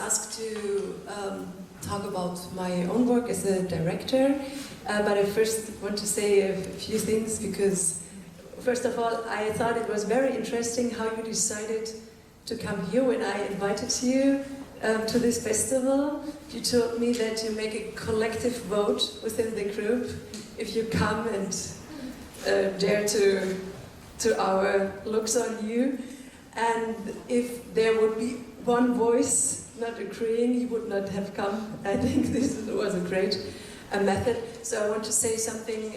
asked to talk about my own work as a director, but I first want to say a few things because, first of all, I thought it was very interesting how you decided to come here when I invited you to this festival. You told me that you make a collective vote within the group if you come and dare to our looks on you. And if there would be one voice not agreeing, you would not have come. I think this was a great method. So I want to say something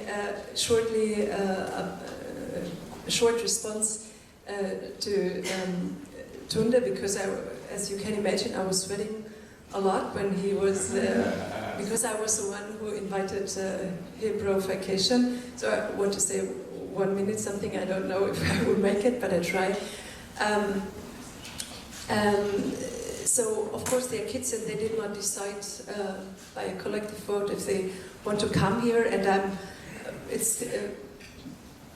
shortly, a short response to Tunde, because as you can imagine, I was sweating a lot when he was, because I was the one who invited Hebrew vacation. So I want to say 1 minute something. I don't know if I will make it, but I try. So of course they're kids and they did not decide by a collective vote if they want to come here, and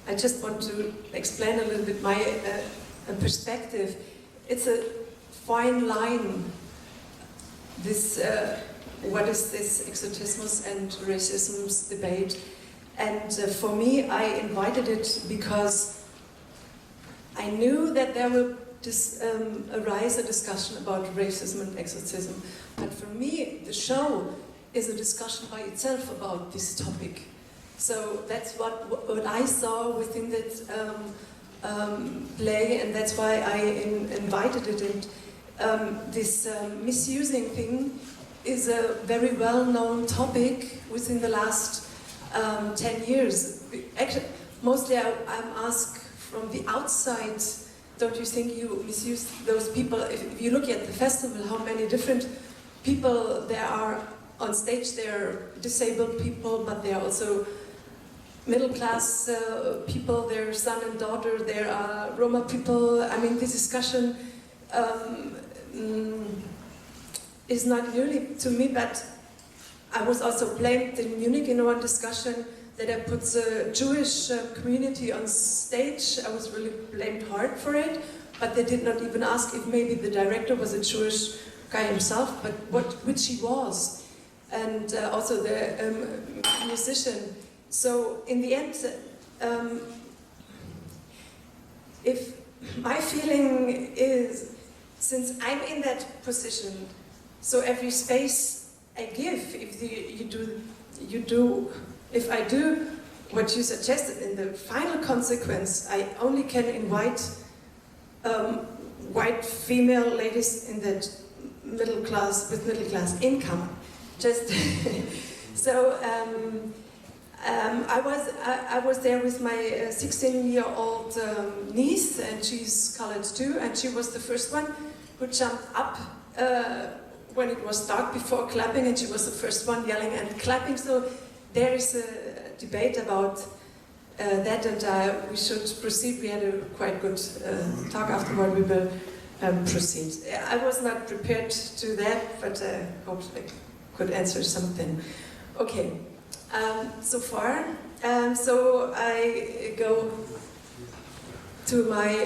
I just want to explain a little bit my perspective. It's a fine line, this what is this exotismus and racism debate, and for me I invited it because I knew that there will arise a discussion about racism and exotism. But for me, the show is a discussion by itself about this topic. So that's what I saw within that play, and that's why I invited it. And this misusing thing is a very well-known topic within the last 10 years. Actually, mostly I'm asked from the outside, don't you think you misuse those people? If you look at the festival, how many different people there are on stage. There are disabled people, but there are also middle-class people, there are son and daughter, there are Roma people. I mean, this discussion is not new to me, but I was also blamed in Munich in one discussion that I put the Jewish community on stage. I was really blamed hard for it, but they did not even ask if maybe the director was a Jewish guy himself, but which he was, and also the musician. So in the end, if my feeling is, since I'm in that position, so every space I give, if I do what you suggested, in the final consequence, I only can invite white female ladies in that middle class, with middle class income. Just so I was there with my 16-year-old niece, and she's colored too, and she was the first one who jumped up when it was dark before clapping, and she was the first one yelling and clapping. So there is a debate about that, and we should proceed. We had a quite good talk afterward. We will proceed. I was not prepared to that, but I hope I could answer something. Okay, so far. So I go to my...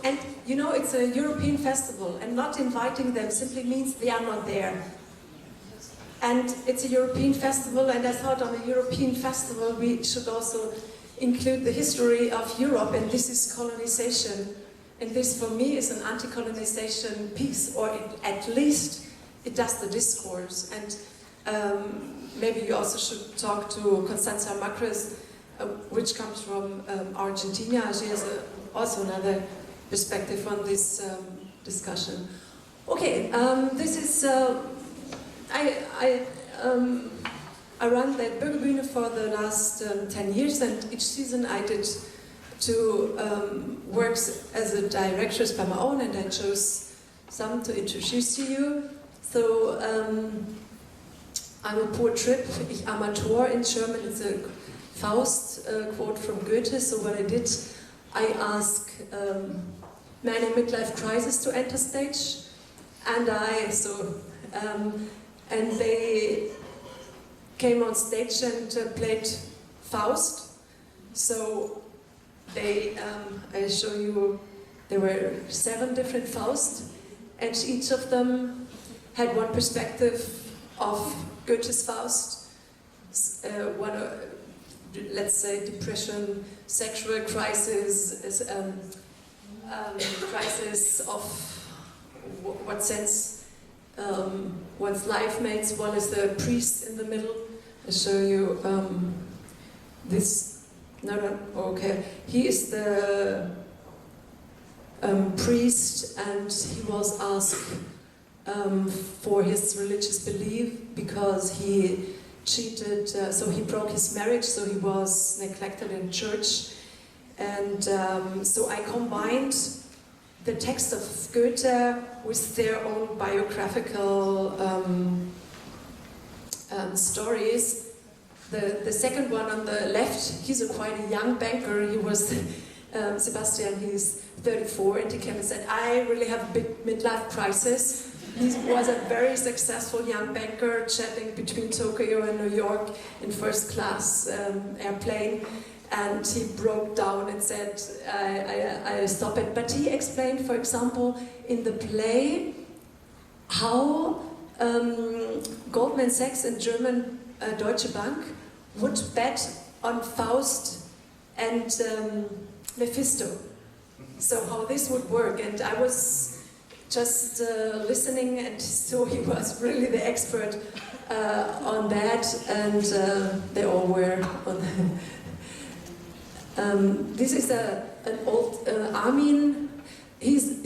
and you know, it's a European festival, and not inviting them simply means they are not there. And it's a European festival, and I thought on a European festival we should also include the history of Europe, and this is colonization. And this for me is an anti-colonization piece, or at least it does the discourse. And maybe you also should talk to Constanza Macres, which comes from Argentina. She has also another perspective on this discussion. Okay, this is... I run that Bürgerbühne for the last 10 years, and each season I did 2 works as a directress by my own, and I chose some to introduce to you. So I'm a poor trip, ich Amateur in German, it's a Faust quote from Goethe. So what I did, I asked men in midlife crisis to enter stage, and and they came on stage and played Faust. So they, I show you There were 7 different Faust, and each of them had one perspective of Goethe's Faust. Let's say depression, sexual crisis, crisis of what sense one's life makes. One is the priest in the middle. I'll show you this. No, okay. He is the priest, and he was asked for his religious belief because he cheated, so he broke his marriage, so he was neglected in church. And so I combined the text of Goethe with their own biographical stories. The second one on the left, he's quite a young banker. He was, Sebastian, he's 34, and he came and said, I really have a big midlife crisis. He was a very successful young banker, chatting between Tokyo and New York in first class airplane. And he broke down and said, I stop it. But he explained, for example, in the play, how Goldman Sachs and German Deutsche Bank would bet on Faust and Mephisto. So how this would work. And I was just listening, and so he was really the expert on that, and they all were on this is an old Armin. He's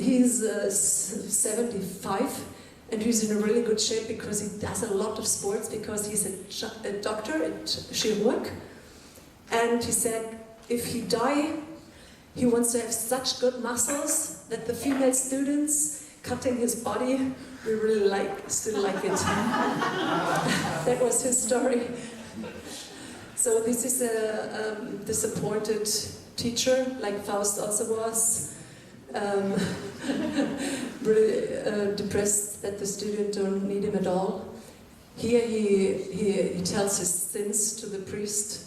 75, and he's in a really good shape because he does a lot of sports, because he's a doctor, a chirurg. And he said if he die, he wants to have such good muscles that the female students cutting his body will really still like it. That was his story. So this is a disappointed teacher, like Faust also was, really depressed that the student don't need him at all. Here he tells his sins to the priest,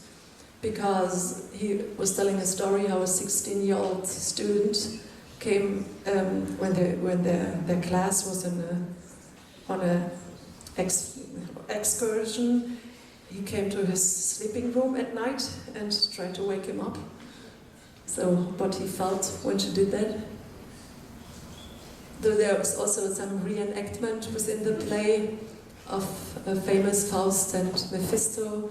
because he was telling a story how a 16-year-old student came when their class was on a excursion. He came to his sleeping room at night and tried to wake him up. So what he felt when she did that. Though there was also some reenactment within the play of a famous Faust and Mephisto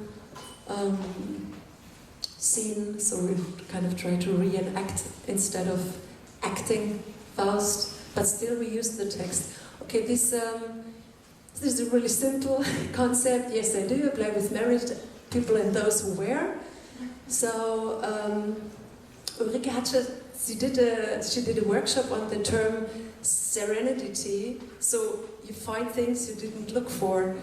scene, so we kind of try to reenact instead of acting Faust, but still we use the text. Okay, this is a really simple concept. Yes, I do. I play with married people and those who were. So Ulrike she did a workshop on the term serenity. So you find things you didn't look for.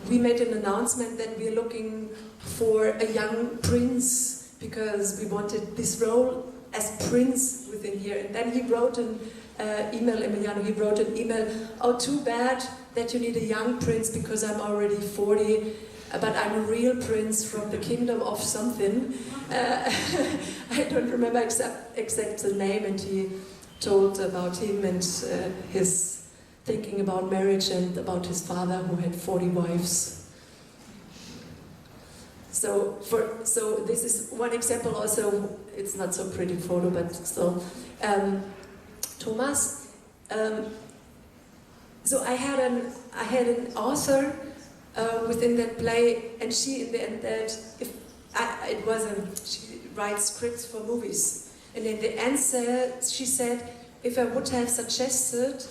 We made an announcement that we're looking for a young prince, because we wanted this role as prince within here. And then he wrote an email, Emiliano, he wrote an email, oh, too bad that you need a young prince, because I'm already 40, but I'm a real prince from the kingdom of something. I don't remember exact the name, and he told about him and his thinking about marriage and about his father who had 40 wives. So this is one example also. It's not so pretty photo, but still. Thomas. So I had an author within that play, and she in the end she writes scripts for movies, and in the end she said, if I would have suggested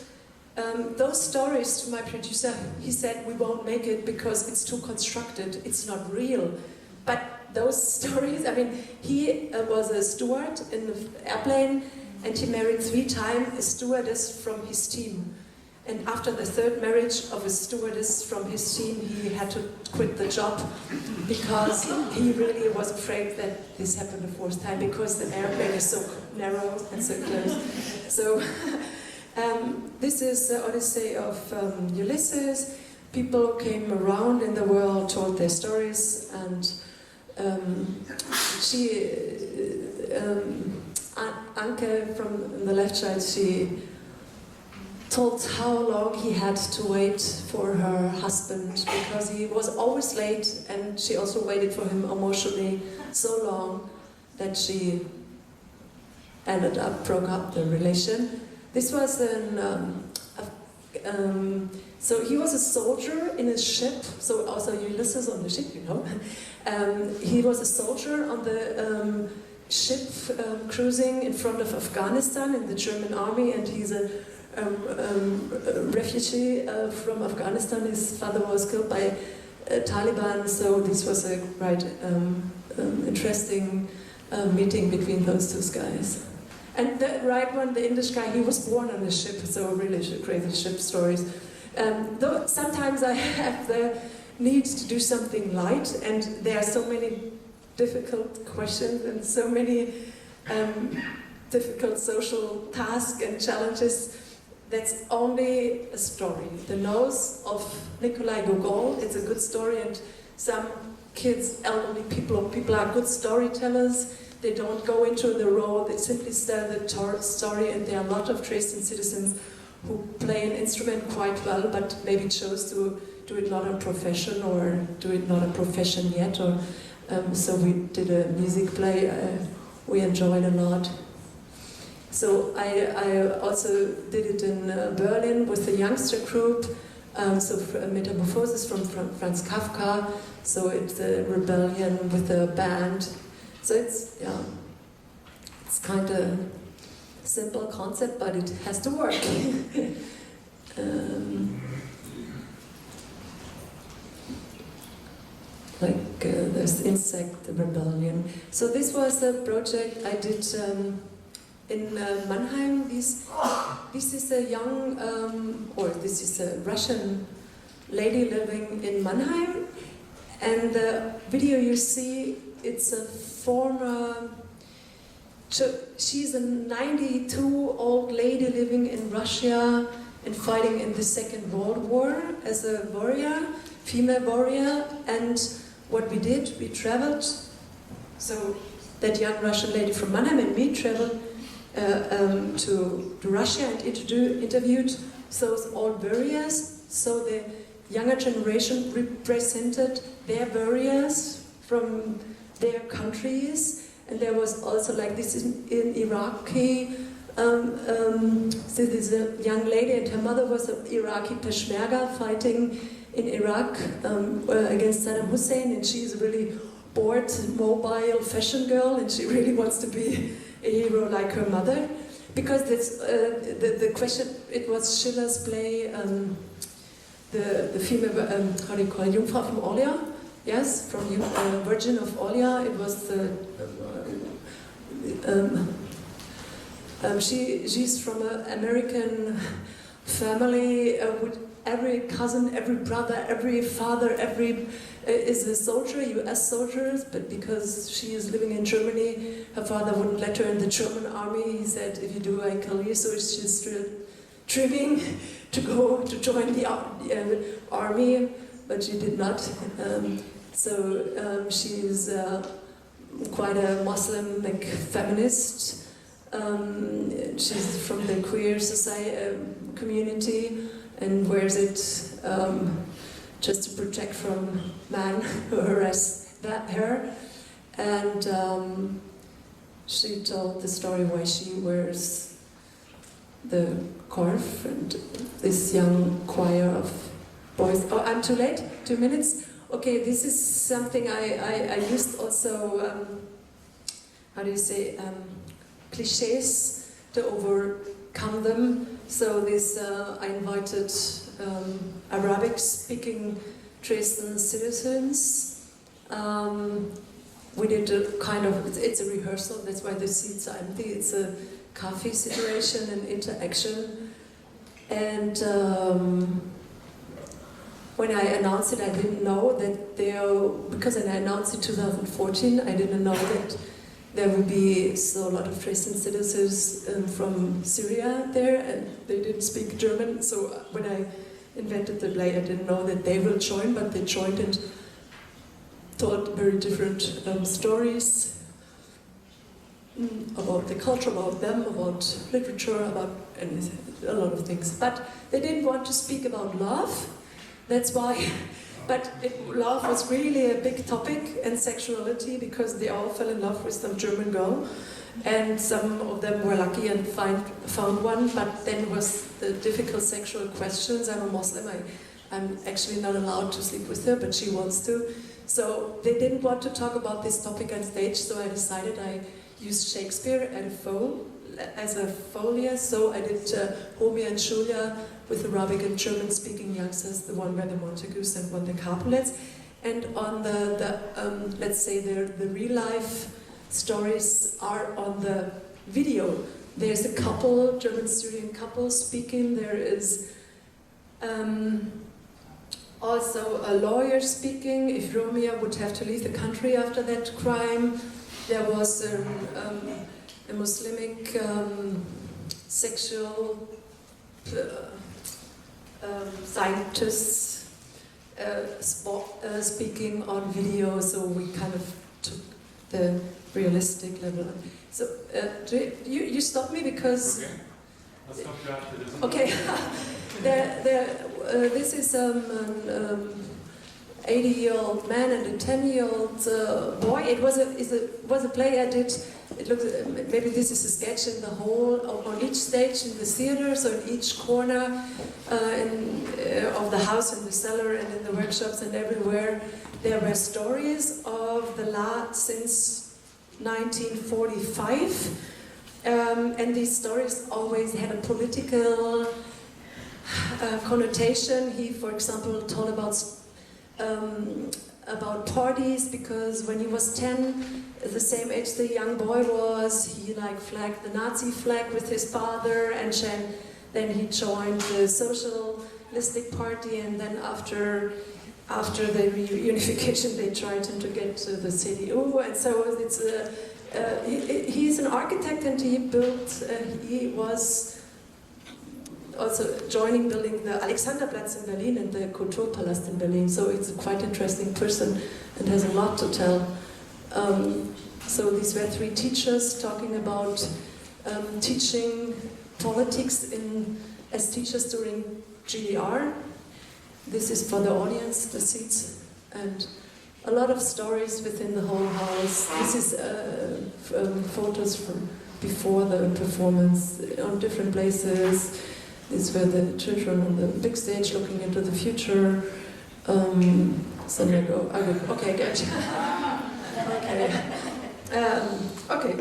those stories to my producer, he said, we won't make it because it's too constructed, it's not real. But those stories, I mean, he was a steward in the airplane, and he married 3 times a stewardess from his team. And after the 3rd marriage of a stewardess from his team, he had to quit the job, because he really was afraid that this happened the 4th time, because the airplane is so narrow and so close. So this is the Odyssey of Ulysses. People came around in the world, told their stories, Anke from the left side, she told how long he had to wait for her husband because he was always late, and she also waited for him emotionally so long that she broke up the relation. This was so he was a soldier in a ship, so also Ulysses on the ship, you know. He was a soldier on the ship cruising in front of Afghanistan in the German army, and he's a refugee from Afghanistan. His father was killed by Taliban, so this was a quite interesting meeting between those two guys. And the right one, the English guy, he was born on a ship, so really crazy ship stories. Though sometimes I have the need to do something light, and there are so many difficult questions and so many difficult social tasks and challenges. That's only a story. The Nose of Nikolai Gogol, it's a good story, and some kids, elderly people, or people are good storytellers. They don't go into the role, they simply tell the story, and there are a lot of Dresden citizens who play an instrument quite well, but maybe chose to do it not a profession or do it not a profession yet. Or so we did a music play we enjoyed a lot. So I also did it in Berlin with a youngster group, so Metamorphosis from Franz Kafka, so it's a rebellion with a band. So it's kind of simple concept, but it has to work. There's Insect Rebellion. So this was a project I did in Mannheim. This is a young, this is a Russian lady living in Mannheim, and the video you see, it's a former. She's a 92-old lady living in Russia and fighting in the Second World War as a warrior, female warrior. And what we did, we traveled. So that young Russian lady from Mannheim and me traveled to Russia and interviewed those old warriors. So the younger generation represented their warriors from their countries. And there was also, like this in Iraqi, so this is a young lady, and her mother was an Iraqi Peshmerga fighting in Iraq against Saddam Hussein, and she's a really bored, mobile fashion girl, and she really wants to be a hero like her mother. Because that's, the question, it was Schiller's play, the female, how do you call it, Jungfrau from Orleans? Yes, from Virgin of Orleans. It was the she's from an American family with every cousin, every brother, every father, is a soldier, U.S. soldiers, but because she is living in Germany, her father wouldn't let her in the German army. He said, if you do, I kill you. So she's still dreaming to go to join the army, but she did not. She's quite a Muslim, like, feminist. She's from the queer society community and wears it just to protect from men who harass her. And she told the story why she wears the scarf, and this young choir of boys. Oh, I'm too late? 2 minutes? Okay, this is something I used also, how do you say, cliches to overcome them. So this, I invited Arabic-speaking Dresden citizens. We did a kind of, it's a rehearsal, that's why the seats are empty. It's a coffee situation and interaction. And when I announced it, I didn't know that because I announced it 2014, I didn't know that there would be a lot of Dresden citizens from Syria there, and they didn't speak German. So when I invented the play, I didn't know that they will join, but they joined and told very different stories. about the culture, about them, about literature, about a lot of things. But they didn't want to speak about love. That's why. But love was really a big topic, and sexuality, because they all fell in love with some German girl. And some of them were lucky and found one, but then was the difficult sexual questions. I'm a Muslim, I'm actually not allowed to sleep with her, but she wants to. So they didn't want to talk about this topic on stage, so I decided I used Shakespeare as a folia. So I did Romeo and Julia with Arabic and German-speaking youngsters, the one by the Montagues and one the Capulets. And on let's say the real-life stories are on the video. There's a couple, German-Syrian couple speaking. There is also a lawyer speaking, if Romeo would have to leave the country after that crime. There was a Muslimic sexual scientist speaking on video, so we kind of took the realistic level. So you stop me because... Okay. Let's stop you after this. Okay. This is an 80-year-old man and a 10-year-old boy. It was a play I did. It looks, maybe this is a sketch in the whole, on each stage in the theater, so in each corner of the house, in the cellar and in the workshops and everywhere, there were stories of the since 1945. And these stories always had a political connotation. He, for example, told about parties, because when he was 10, the same age the young boy was, he flagged the Nazi flag with his father, and then he joined the Socialistic Party, and then after the reunification they tried him to get to the CDU, and so it's he's an architect, and he was also building the Alexanderplatz in Berlin and the Kulturpalast in Berlin, so it's a quite interesting person and has a lot to tell. So these were three teachers talking about teaching politics as teachers during GDR. This is for the audience, the seats, and a lot of stories within the whole house. This is photos from before the performance on different places. These were the children on the big stage looking into the future. So I go, okay, good. Okay.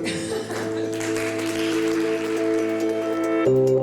Okay.